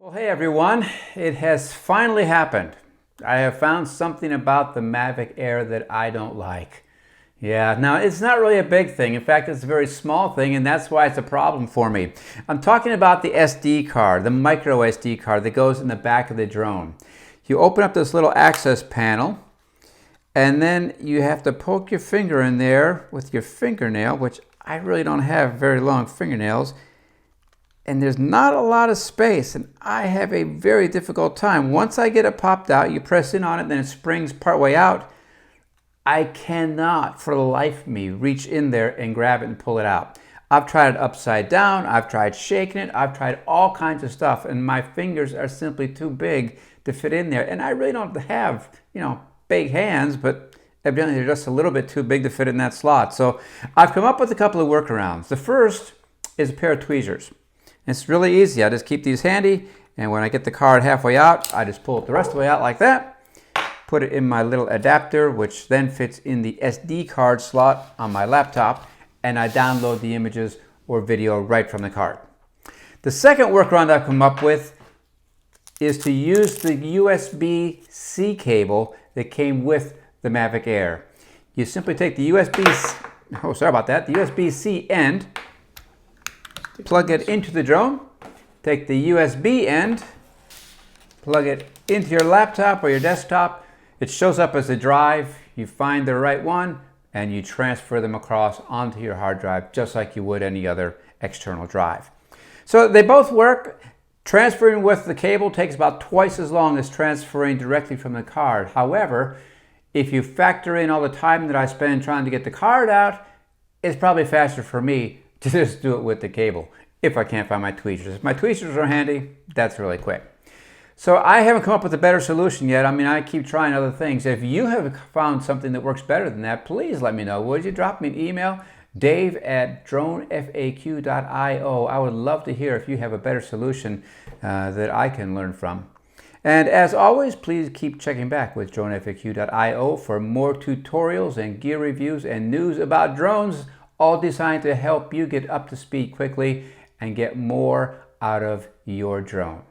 Well, hey everyone, it has finally happened. I have found something about the Mavic Air that I don't like. Yeah, now it's not really a big thing. In fact, it's a very small thing, and that's why it's a problem for me. I'm talking about the SD card, the micro SD card that goes in the back of the drone. You open up this little access panel, and then you have to poke your finger in there with your fingernail, which I really don't have very long fingernails. And there's not a lot of space, and I have a very difficult time. Once I get it popped out, you press in on it, then it springs partway out. I cannot, for the life of me, reach in there and grab it and pull it out. I've tried it upside down, I've tried shaking it, I've tried all kinds of stuff, and my fingers are simply too big to fit in there. And I really don't have, big hands, but evidently they're just a little bit too big to fit in that slot. So I've come up with a couple of workarounds. The first is a pair of tweezers. It's really easy. I just keep these handy, and when I get the card halfway out, I just pull it the rest of the way out like that, put it in my little adapter, which then fits in the SD card slot on my laptop, and I download the images or video right from the card. The second workaround I've come up with is to use the USB-C cable that came with the Mavic Air. You simply take the USB-C end, plug it into the drone, take the USB end, plug it into your laptop or your desktop. It shows up as a drive. You find the right one and you transfer them across onto your hard drive just like you would any other external drive. So they both work. Transferring with the cable takes about twice as long as transferring directly from the card. However, if you factor in all the time that I spend trying to get the card out, it's probably faster for me to just do it with the cable if I can't find my tweezers. If my tweezers are handy, that's really quick. So I haven't come up with a better solution yet. I keep trying other things. If you have found something that works better than that, please let me know. Would you drop me an email? Dave@dronefaq.io. I would love to hear if you have a better solution that I can learn from. And as always, please keep checking back with dronefaq.io for more tutorials and gear reviews and news about drones, all designed to help you get up to speed quickly and get more out of your drone.